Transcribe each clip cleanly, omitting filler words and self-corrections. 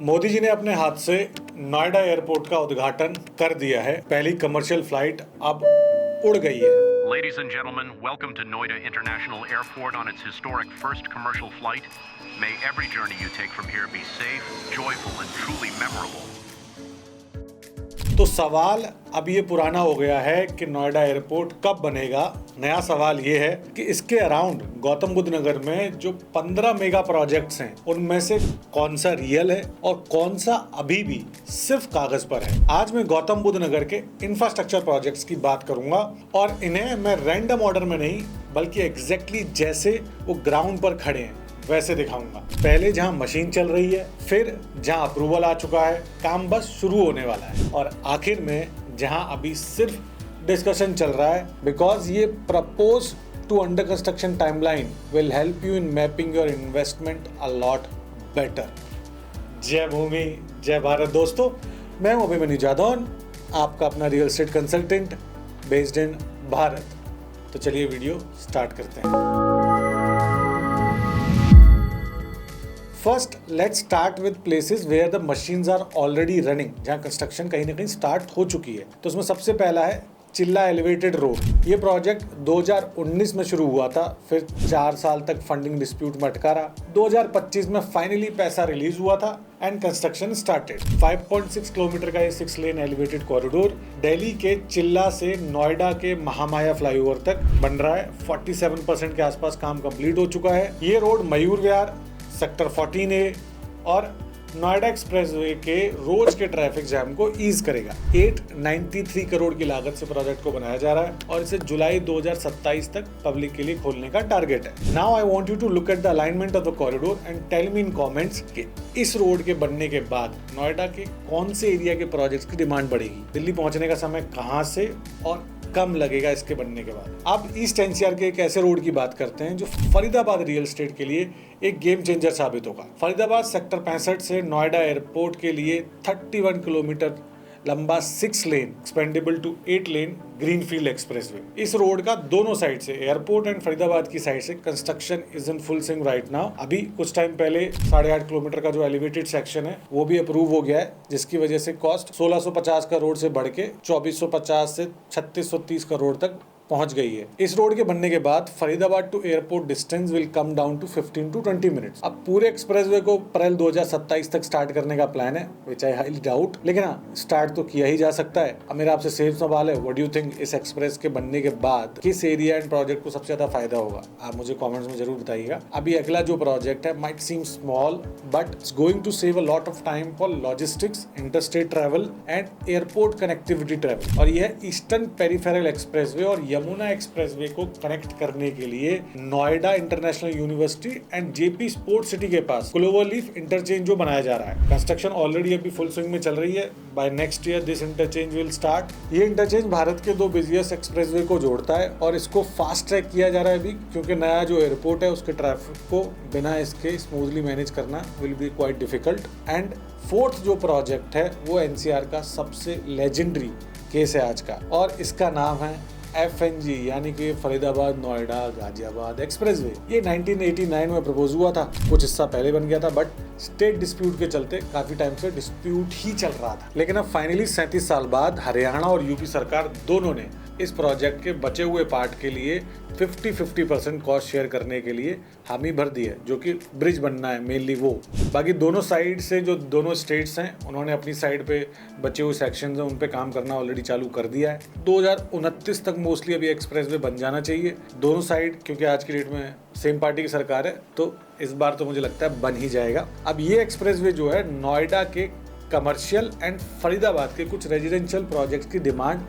मोदी जी ने अपने हाथ से नोएडा एयरपोर्ट का उद्घाटन कर दिया है। पहली कमर्शियल फ्लाइट अब उड़ गई है। Ladies and gentlemen, welcome to Noida International Airport on its historic first commercial flight. May every journey you take from here be safe, joyful and truly memorable. तो सवाल अब ये पुराना हो गया है कि नोएडा एयरपोर्ट कब बनेगा। नया सवाल ये है कि इसके अराउंड गौतम बुद्ध नगर में जो 15 मेगा प्रोजेक्ट्स हैं उनमें से कौन सा रियल है और कौन सा अभी भी सिर्फ कागज पर है। आज मैं गौतम बुद्ध नगर के इंफ्रास्ट्रक्चर प्रोजेक्ट्स की बात करूंगा और इन्हें मैं रैंडम ऑर्डर में नहीं बल्कि एग्जैक्टली जैसे वो ग्राउंड पर खड़े हैं वैसे दिखाऊंगा। पहले जहां मशीन चल रही है, फिर जहां अप्रूवल आ चुका है, काम बस शुरू होने वाला है और आखिर में जहां अभी सिर्फ डिस्कशन चल रहा है। बिकॉज ये propose to under construction timeline will help you in mapping your investment a lot better. जय भूमि जय भारत दोस्तों, मैं हूं अभिमन्यु जादौन, आपका अपना real estate consultant based in Bharat. तो चलिए वीडियो स्टार्ट करते हैं। First let's start with places where the machines are already running, जहां कंस्ट्रक्शन कहीं ना कहीं स्टार्ट हो चुकी है। तो उसमें सबसे पहला है चिल्ला एलिवेटेड रोड। ये प्रोजेक्ट 2019 में शुरू हुआ था, फिर 4 साल तक फंडिंग डिस्प्यूट में अटका रहा। 2025 में फाइनली पैसा रिलीज हुआ था एंड कंस्ट्रक्शन स्टार्टेड। 5.6 किलोमीटर का ये 6 लेन एलिवेटेड कॉरिडोर दिल्ली के चिल्ला से नोएडा के महामाया फ्लाईओवर तक बन रहा है। 47% के आसपास काम कंप्लीट हो चुका है। ये road Mayur Vihar, sector 14A और नोएडा एक्सप्रेसवे के रोज के ट्रैफिक जैम को ईज करेगा। 893 करोड़ की लागत से प्रोजेक्ट को बनाया जा रहा है और इसे जुलाई 2027 तक पब्लिक के लिए खोलने का टारगेट है। Now I want you to look at the alignment of the corridor and tell me in comments कि इस रोड के बनने के बाद नोएडा के कौन से एरिया के प्रोजेक्ट्स की डिमांड बढ़ेगी, दिल्ली पहुंचने का समय कहां से और कम लगेगा इसके बनने के बाद। अब ईस्ट एनसीआर के एक ऐसे रोड की बात करते हैं जो फरीदाबाद रियल एस्टेट के लिए एक गेम चेंजर साबित होगा। फरीदाबाद सेक्टर 65 से नोएडा एयरपोर्ट के लिए 31 किलोमीटर लंबा 6 lane expandable to 8 lane greenfield expressway. इस रोड का दोनों साइड से, एयरपोर्ट एंड फरीदाबाद की साइड से, construction is in full swing right now. अभी कुछ टाइम पहले 8.5 किलोमीटर का जो एलिवेटेड सेक्शन है वो भी अप्रूव हो गया है, जिसकी वजह से कॉस्ट 1650 करोड़ से बढ़ के 2450 से 3630 करोड़ तक पहुंच गई है। इस रोड के बनने के बाद Faridabad to airport distance will come down to 15 to 20 minutes. अब पूरे एक्सप्रेसवे को अप्रैल 2027 तक स्टार्ट करने का प्लान है, विच आई हाईली डाउट, लेकिन हाँ स्टार्ट तो किया ही जा सकता है। अब मेरा आपसे सेम सवाल है, व्हाट डू यू थिंक इस एक्सप्रेस के बनने के बाद किस एरिया एंड प्रोजेक्ट को सबसे ज्यादा फायदा होगा? आप मुझे कॉमेंट्स में जरूर बताइएगा। अभी अगला जो प्रोजेक्ट है might seem small but it's going to save a lot of time for logistics, interstate travel and airport connectivity travel. और यह ईस्टर्न पेरिफेरल एक्सप्रेसवे और यमुना एक्सप्रेसवे को कनेक्ट करने के लिए Noida international university and JP sport city के पास cloverleaf interchange जो बनाया जा रहा है। कंस्ट्रक्शन ऑलरेडी अभी फुल स्विंग में चल रही है। By next year this interchange will start. ये इंटरचेंज भारत के 2 बिजिएस्ट एक्सप्रेसवे को जोड़ता है और इसको फास्ट ट्रैक किया जा रहा है अभी, क्योंकि नया जो एयरपोर्ट है उसके ट्रैफिक को बिना इसके स्मूथली मैनेज करना will be quite difficult. And fourth जो प्रोजेक्ट है वो एनसीआर का सबसे लेजेंडरी केस है आज का, और इसका नाम है FNG यानी कि फरीदाबाद नोएडा गाजियाबाद एक्सप्रेसवे। ये 1989 में प्रपोज हुआ था, कुछ हिस्सा पहले बन गया था बट स्टेट डिस्प्यूट के चलते काफी टाइम से डिस्प्यूट ही चल रहा था। लेकिन अब फाइनली 37 साल बाद हरियाणा और यूपी सरकार दोनों ने इस प्रोजेक्ट के बचे हुए पार्ट के लिए 50-50% कॉस्ट शेयर करने के लिए हामी भर दी है, जो कि ब्रिज बनना है मेनली वो। बाकी दोनों साइड से जो दोनों स्टेट्स हैं उन्होंने अपनी साइड पे बचे हुए सेक्शंस हैं उन पे काम करना ऑलरेडी चालू कर दिया है। 2029 तक मोस्टली अभी एक्सप्रेसवे बन जाना चाहिए दोनों साइड, क्योंकि आज की डेट में सेम पार्टी की सरकार है तो इस बार तो मुझे लगता है बन ही जाएगा। अब ये एक्सप्रेसवे जो है नोएडा के कमर्शियल एंड फरीदाबाद के कुछ रेजिडेंशियल प्रोजेक्ट्स की डिमांड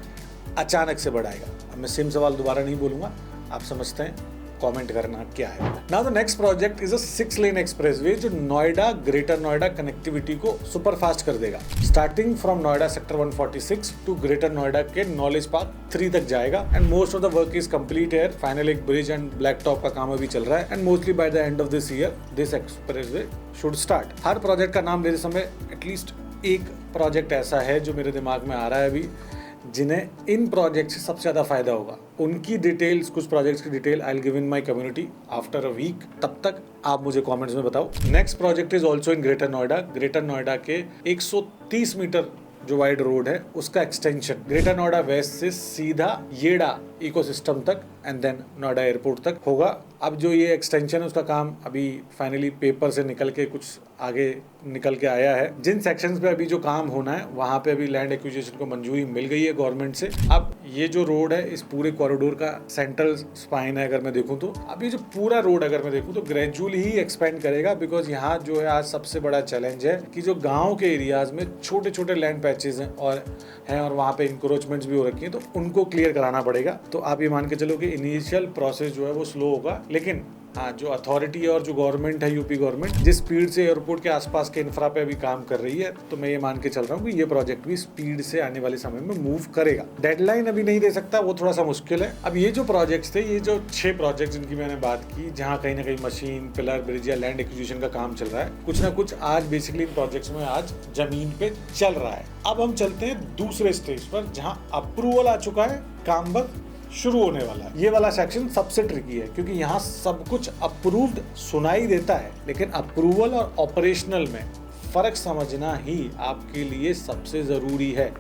अचानक से बढ़ाएगा। अब मैं सेम सवाल दोबारा नहीं बोलूंगा, आप समझते हैं, कमेंट करना क्या है। Now the next project is a 6 lane expressway जो नोएडा ग्रेटर नोएडा कनेक्टिविटी को सुपर फास्ट कर देगा। Starting from Noida sector 146 to Greater Noida के नॉलेज पार्क 3 तक जाएगा and most of the work is complete है। फाइनल एक ब्रिज एंड ब्लैक टॉप का काम अभी चल रहा है and mostly by the end of this year this expressway should start. Her project का नाम लेते समय एटलीस्ट एक प्रोजेक्ट ऐसा है जो मेरे दिमाग में आ रहा है अभी, जिन्हें इन प्रोजेक्ट से सबसे ज़्यादा फायदा होगा। उनकी डिटेल्स, कुछ प्रोजेक्ट्स की detail I will give in my community after a week. तब तक आप मुझे कमेंट्स में बताओ। Next project is also in Greater Noida. Greater Noida के 130 मीटर जो वाइड रोड है उसका एक्सटेंशन ग्रेटर नोएडा वेस्ट से सीधा येड़ा इकोसिस्टम तक एंड देन नोएडा एयरपोर्ट तक होगा। अब जो ये एक्सटेंशन है उसका काम अभी फाइनली पेपर से निकल के कुछ आगे निकल के आया है। जिन सेक्शंस पे अभी जो काम होना है वहाँ पे अभी लैंड एक्विजिशन को मंजूरी मिल गई है गवर्नमेंट से। अब ये जो रोड है इस पूरे कॉरिडोर का सेंट्रल स्पाइन है अगर मैं देखूँ तो। अब ये जो पूरा रोड अगर मैं देखूँ तो ग्रेजुअली ही एक्सपेंड करेगा, बिकॉज यहाँ जो है आज सबसे बड़ा चैलेंज है कि जो गाँव के एरियाज में छोटे छोटे लैंड पैचेज हैं और वहाँ पे इंक्रोचमेंट्स भी हो रखी हैं, तो उनको क्लियर कराना पड़ेगा। तो आप ये मान के चलो कि इनिशियल प्रोसेस जो है वो स्लो होगा, लेकिन हाँ, जो अथॉरिटी और जो गवर्नमेंट है, यूपी गवर्नमेंट जिस स्पीड से एयरपोर्ट के आसपास के इंफ्रा पे अभी काम कर रही है, तो मैं ये मान के चल रहा हूँ कि ये प्रोजेक्ट भी स्पीड से आने वाले समय में मूव करेगा। डेडलाइन अभी नहीं दे सकता, वो थोड़ा सा मुश्किल है। अब ये जो प्रोजेक्ट्स थे, ये जो 6 प्रोजेक्ट जिनकी मैंने बात की, जहाँ कहीं ना कहीं मशीन, पिलर, ब्रिज या लैंड एक्विजिशन का काम चल रहा है, कुछ ना कुछ आज बेसिकली इन प्रोजेक्ट्स में आज जमीन पे चल रहा है। अब हम चलते हैं दूसरे स्टेज पर जहाँ अप्रूवल आ चुका है, काम बस शुरू होने वाला है। ये वाला सेक्शन सबसे ट्रिकी है क्योंकि यहाँ सब कुछ अप्रूव्ड सुनाई देता है, लेकिन अप्रूवल और ऑपरेशनल में फर्क समझना ही आपके लिए सबसे जरूरी है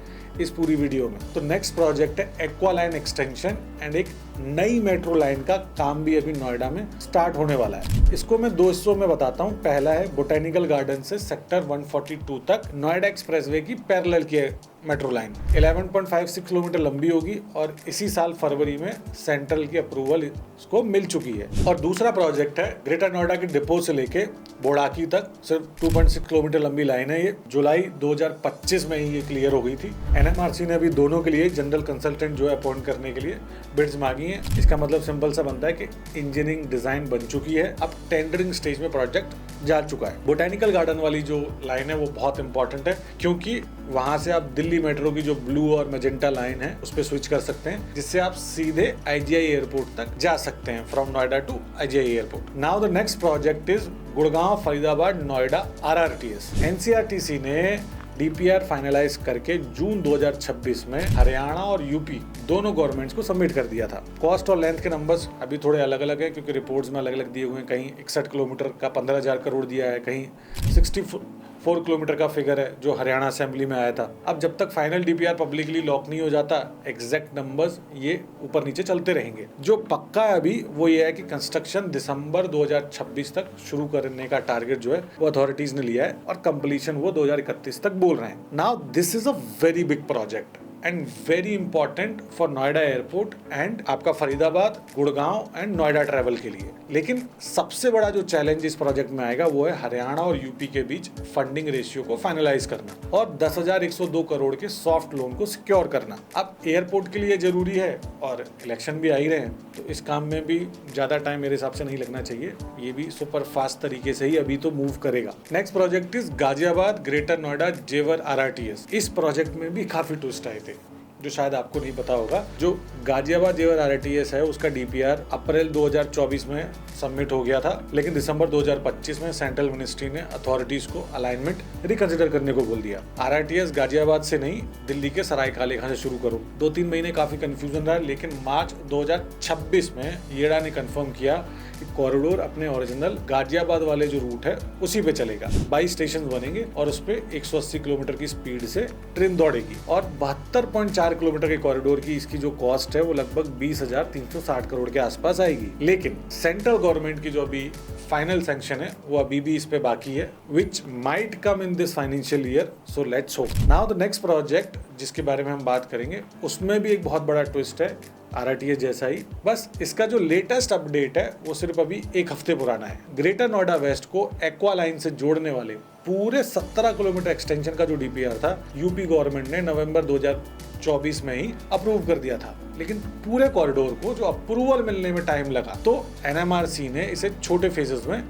इस पूरी वीडियो में। तो नेक्स्ट प्रोजेक्ट है एक्वा लाइन एक्सटेंशन एंड एक नई मेट्रो लाइन का काम भी अभी नोएडा में स्टार्ट होने वाला है। इसको मैं 2 हिस्सों में बताता हूँ। पहला है बोटेनिकल गार्डन से सेक्टर 142 तक नोएडा एक्सप्रेसवे की पैरेलल की मेट्रो लाइन 11.56 किलोमीटर लंबी होगी और इसी साल फरवरी में सेंट्रल की अप्रूवल इसको मिल चुकी है। और दूसरा प्रोजेक्ट है ग्रेटर नोएडा के डिपो से लेके बोड़ाकी तक सिर्फ 2.6 किलोमीटर लंबी लाइन है। ये जुलाई 2025 में ही ये क्लियर हो गई थी। एनएमआरसी ने अभी दोनों के लिए जनरल कंसल्टेंट जो है अपॉइंट करने के लिए बिड्स मांगी हैं। इसका मतलब सिंपल सा बनता है कि इंजीनियरिंग डिजाइन बन चुकी है, अब टेंडरिंग स्टेज में प्रोजेक्ट जा चुका है। बोटेनिकल गार्डन वाली जो लाइन है वो बहुत इंपॉर्टेंट है क्योंकि वहां से आप दिल्ली मेट्रो की जो ब्लू और मैजेंटा लाइन है उस पर स्विच कर सकते हैं, जिससे आप सीधे आईजीआई एयरपोर्ट तक जा सकते हैं from Noida to IGI airport. Now the next project is Gurgaon Faridabad Noida RRTS. NCRTC ने डीपीआर फाइनलाइज करके जून 2026 में हरियाणा और यूपी दोनों गवर्नमेंट्स को सबमिट कर दिया था। कॉस्ट और लेंथ के नंबर्स अभी थोड़े अलग अलग है क्योंकि रिपोर्ट्स में अलग अलग दिए हुए हैं। कहीं 61 किलोमीटर का 15,000 करोड़ दिया है, कहीं 64 किलोमीटर का फिगर है जो हरियाणा असेंबली में आया था। अब जब तक फाइनल डीपीआर पब्लिकली लॉक नहीं हो जाता, एग्जैक्ट नंबर्स ये ऊपर नीचे चलते रहेंगे। जो पक्का है अभी वो ये है कि कंस्ट्रक्शन दिसंबर 2026 तक शुरू करने का टारगेट जो है वो अथॉरिटीज ने लिया है और कंप्लीशन वो 2031 तक बोल रहे हैं। Now this is a very big project and very important for Noida airport and आपका फरीदाबाद, गुड़गांव एंड नोएडा ट्रैवल के लिए। लेकिन सबसे बड़ा जो चैलेंज इस प्रोजेक्ट में आएगा वो है हरियाणा और यूपी के बीच फंडिंग रेशियो को फाइनलाइज करना और 10,102 करोड़ के सॉफ्ट लोन को सिक्योर करना। अब एयरपोर्ट के लिए जरूरी है और इलेक्शन भी आ ही रहे हैं, तो इस काम में भी ज्यादा टाइम मेरे हिसाब से नहीं लगना चाहिए। ये भी सुपर फास्ट तरीके से ही अभी तो मूव करेगा। Next project is Ghaziabad greater Noida जेवर आरआरटीएस। इस प्रोजेक्ट में भी काफी ट्विस्ट आए थे जो शायद आपको नहीं पता होगा। जो गाजियाबाद जेवर आरआरटीएस है उसका डीपीआर अप्रैल 2024 में सबमिट हो गया था, लेकिन दिसंबर 2025 में सेंट्रल मिनिस्ट्री ने अथॉरिटीज को अलाइनमेंट रिकंसिडर करने को बोल दिया। आरआरटीएस गाजियाबाद से नहीं, दिल्ली के सरायकाले खां से शुरू करो। 2-3 महीने काफी कंफ्यूजन रहा, लेकिन मार्च 2026 में येड़ा ने कंफर्म किया कि कॉरिडोर अपने ओरिजिनल गाजियाबाद वाले जो रूट है उसी पे चलेगा। 22 स्टेशन बनेंगे और उस पे 180 किलोमीटर की स्पीड से ट्रेन दौड़ेगी और 72.4 किलोमीटर के कॉरिडोर की इसकी जो कॉस्ट है वो लगभग 20,360 करोड़ के आसपास आएगी। लेकिन सेंट्रल गवर्नमेंट की जो अभी फाइनल सैंक्शन है वो अभी भी इस पे बाकी है, which might come in this financial year, so let's hope. Now the next project जिसके बारे में हम बात करेंगे उसमें भी एक बहुत बड़ा ट्विस्ट है, आरआरटीएस जैसा ही, बस इसका जो लेटेस्ट अपडेट है वो सिर्फ अभी 1 हफ्ते पुराना है। ग्रेटर नोएडा वेस्ट को एक्वा लाइन से जोड़ने वाले पूरे 17 किलोमीटर एक्सटेंशन का जो डीपीआर था यूपी गवर्नमेंट ने नवंबर 2024 में ही अप्रूव कर दिया था, लेकिन पूरे कॉरिडोर को जो अप्रूवल मिलने में टाइम लगा, तो एनएमआरसी ने इसे छोटे फेजेस में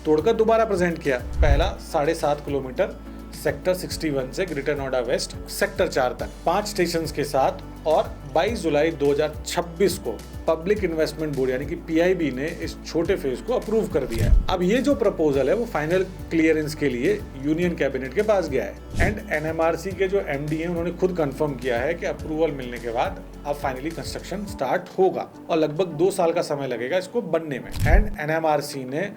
तोड़कर दोबारा प्रेजेंट किया। पहला 7.5 किलोमीटर सेक्टर 61 से ग्रेटर नोएडा वेस्ट सेक्टर 4 तक 5 स्टेशंस के साथ और 22 जुलाई 2026 को पब्लिक इन्वेस्टमेंट बोर्ड यानी कि पीआईबी ने इस छोटे फेज को अप्रूव कर दिया है। अब ये जो प्रपोजल है वो फाइनल क्लियरेंस के लिए यूनियन कैबिनेट के पास गया है एंड एनएमआरसी के जो एमडी हैं उन्होंने खुद कंफर्म किया है कि अप्रूवल मिलने के बाद अब फाइनली कंस्ट्रक्शन स्टार्ट होगा और लगभग 2 साल का समय लगेगा इसको बनने में। एंड एनएमआरसी ने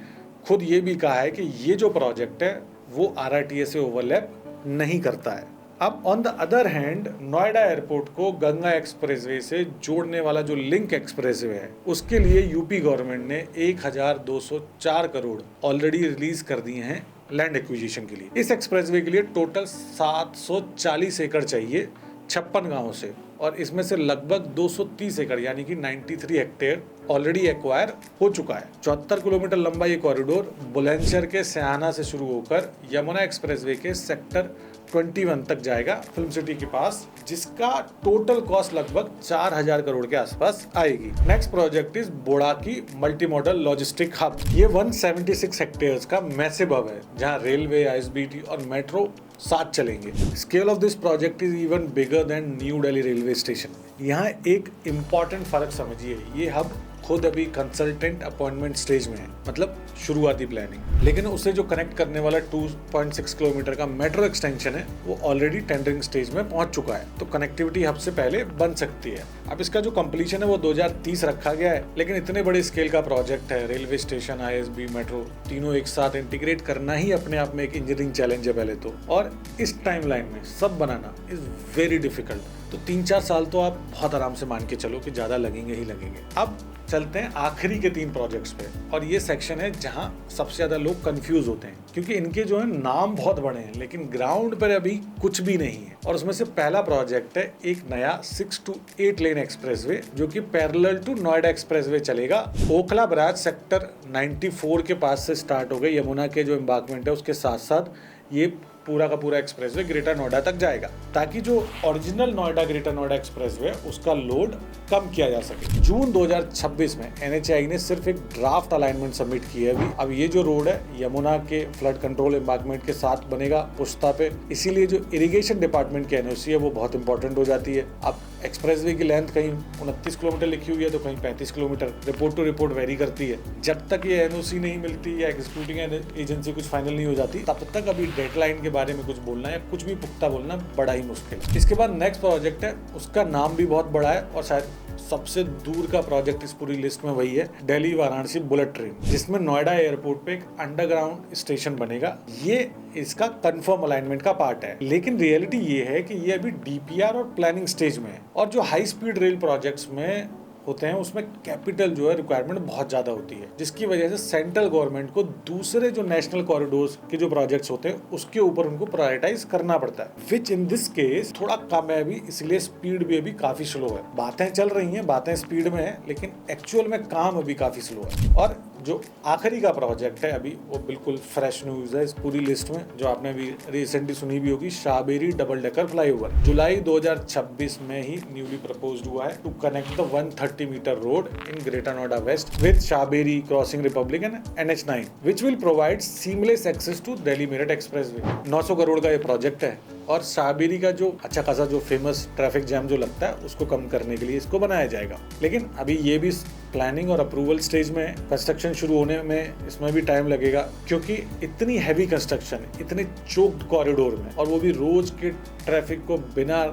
खुद ये भी कहा है कि ये जो प्रोजेक्ट है वो आरआरटीए से ओवरलैप नहीं करता है। अब on the other hand Noida airport को गंगा एक्सप्रेसवे से जोड़ने वाला जो लिंक एक्सप्रेसवे है उसके लिए यूपी गवर्नमेंट ने 1204 करोड़ ऑलरेडी रिलीज कर दिए हैं लैंड एक्विजिशन के लिए। इस एक्सप्रेसवे के लिए टोटल 740 एकड़ चाहिए 56 गांवों से और इसमें से लगभग 230 एकड़ यानी कि 93 हेक्टेयर ऑलरेडी एक्वायर हो चुका है। 74 किलोमीटर लंबा ये कॉरिडोर बुलंदशहर के सयाना से शुरू होकर यमुना एक्सप्रेसवे के सेक्टर 21 तक जाएगा फिल्म सिटी के पास, जिसका टोटल कॉस्ट लगभग 4000 करोड़ के आसपास आएगी। Next project is Bodaki multi modal logistic hub. ये 176 हेक्टेयर्स का मैसिव हब है जहां रेलवे, आईएसबीटी और मेट्रो साथ चलेंगे। Scale of this project is even bigger than new Delhi railway station. यहाँ एक इम्पॉर्टेंट फर्क समझिए, ये हब खुद अभी कंसल्टेंट अपॉइंटमेंट स्टेज में है, मतलब शुरुआती प्लानिंग, लेकिन उसे जो कनेक्ट करने वाला 2.6 किलोमीटर का मेट्रो एक्सटेंशन है वो ऑलरेडी टेंडरिंग स्टेज में पहुंच चुका है, तो कनेक्टिविटी हब से पहले बन सकती है। अब इसका जो कंप्लीशन है वो 2030 रखा गया है, लेकिन इतने बड़े स्केल का प्रोजेक्ट है, रेलवे स्टेशन, आईएसबी, मेट्रो तीनों एक साथ इंटीग्रेट करना ही अपने आप में एक इंजीनियरिंग चैलेंज है पहले तो, और इस टाइमलाइन में सब बनाना इज वेरी डिफिकल्ट। तो 3-4 साल तो आप बहुत आराम से मान के चलो कि ज्यादा लगेंगे ही लगेंगे। अब चलते हैं आखिरी के 3 प्रोजेक्ट्स पे, और ये सेक्शन है जहां सबसे ज्यादा लोग कंफ्यूज होते हैं क्योंकि इनके जो है नाम बहुत बड़े हैं लेकिन ग्राउंड पर अभी कुछ भी नहीं है। और उसमें से पहला प्रोजेक्ट है एक नया 6 to 8 लेन एक्सप्रेसवे जो कि पैरेलल टू नोएडा एक्सप्रेसवे चलेगा। ओखला बराज सेक्टर 94 के पास से स्टार्ट हो गई, यमुना के जो एम्बार्कमेंट है उसके साथ साथ ये पूरा का पूरा एक्सप्रेसवे ग्रेटर नोएडा तक जाएगा, ताकि जो original Noida Greater Noida expressway उसका लोड कम किया जा सके। जून 2026 में एनएचएआई ने सिर्फ एक ड्राफ्ट अलाइनमेंट सबमिट की है अभी। अब ये जो रोड है यमुना के फ्लड कंट्रोल एम्बार्कमेंट के साथ बनेगा पुश्ता पे, इसीलिए जो इरिगेशन डिपार्टमेंट की एनओसी है वो बहुत इंपॉर्टेंट हो जाती है। अब एक्सप्रेसवे की लेंथ कहीं 29 किलोमीटर लिखी हुई है तो कहीं 35 kilometer, report to report vary करती है। जब तक ये एनओसी नहीं मिलती या एग्जीक्यूटिंग एजेंसी कुछ फाइनल नहीं हो जाती तब तक अभी डेडलाइन के बारे में कुछ बोलना या कुछ भी पुख्ता बोलना बड़ा ही मुश्किल है। इसके बाद नेक्स्ट प्रोजेक्ट है, उसका नाम भी बहुत बड़ा है और शायद सबसे दूर का प्रोजेक्ट इस पूरी लिस्ट में वही है, दिल्ली वाराणसी बुलेट ट्रेन, जिसमें नोएडा एयरपोर्ट पे एक अंडरग्राउंड स्टेशन बनेगा। ये इसका कंफर्म अलाइनमेंट का पार्ट है, लेकिन रियलिटी ये है कि ये अभी डीपीआर और प्लानिंग स्टेज में है। और जो हाई स्पीड रेल प्रोजेक्ट्स में होते हैं उसमें कैपिटल जो है रिक्वायरमेंट बहुत ज्यादा होती है, जिसकी वजह से सेंट्रल गवर्नमेंट को दूसरे जो नेशनल कॉरिडोर्स के जो प्रोजेक्ट्स होते हैं उसके ऊपर उनको प्रायोरिटाइज करना पड़ता है, विच इन दिस केस थोड़ा कम है अभी, इसलिए स्पीड भी अभी काफी स्लो है। बातें चल रही हैं, बातें स्पीड में है, लेकिन एक्चुअल में काम अभी काफी स्लो है। और जो आखिरी का प्रोजेक्ट है अभी वो बिल्कुल फ्रेश न्यूज है इस पूरी लिस्ट में, जो आपने अभी रिसेंटली सुनी भी होगी, शाहबेरी डबल डेकर फ्लाईओवर जुलाई 2026 में ही न्यूली प्रपोज्ड हुआ है to connect the 130 meter road in Greater Noida west with Shahberi Crossing Republic and NH9 which will provide seamless access to Delhi Meerut expressway. 900 crore का ये प्रोजेक्ट है और शाहबेरी का जो अच्छा खासा जो फेमस ट्रैफिक जैम जो लगता है उसको कम करने के लिए इसको बनाया जाएगा। लेकिन अभी ये भी प्लानिंग और अप्रूवल स्टेज में है, कंस्ट्रक्शन शुरू होने में इसमें भी टाइम लगेगा क्योंकि इतनी हैवी कंस्ट्रक्शन इतने चोक्ड कॉरिडोर में, और वो भी रोज के ट्रैफिक को बिना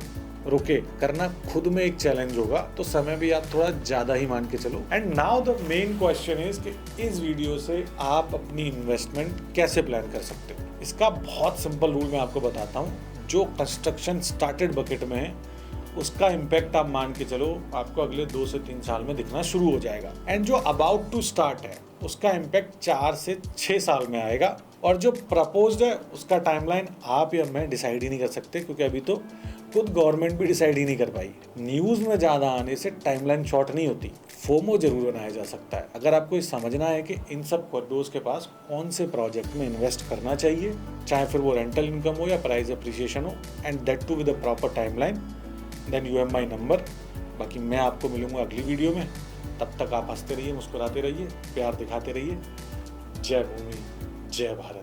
रुके करना खुद में एक चैलेंज होगा, तो समय भी आप थोड़ा ज्यादा ही मान के चलो। And now the main question is कि इस वीडियो से आप अपनी इन्वेस्टमेंट कैसे प्लान कर सकते हो। इसका बहुत सिंपल रूल मैं आपको बताता हूँ। जो कंस्ट्रक्शन स्टार्टेड बकेट में है उसका इम्पैक्ट आप मान के चलो आपको अगले 2 से 3 साल में दिखना शुरू हो जाएगा, एंड जो अबाउट टू स्टार्ट है उसका इम्पैक्ट 4 से 6 साल में आएगा। और जो प्रपोज्ड है उसका टाइमलाइन आप या मैं डिसाइड ही नहीं कर सकते क्योंकि अभी तो खुद गवर्नमेंट भी डिसाइड ही नहीं कर पाई। न्यूज़ में ज़्यादा आने से टाइमलाइन शॉर्ट नहीं होती, फोमो जरूर बनाया जा सकता है। अगर आपको ये समझना है कि इन सब कॉरिडोर्स के पास कौन से प्रोजेक्ट में इन्वेस्ट करना चाहिए, चाहे फिर वो रेंटल इनकम हो या प्राइस अप्रिसिएशन हो, and that too with a proper timeline, then you have my number. बाकी मैं आपको मिलूंगा अगली वीडियो में, तब तक आप हंसते रहिए, मुस्कुराते रहिए, प्यार दिखाते रहिए। जय भूमि, जय भारत।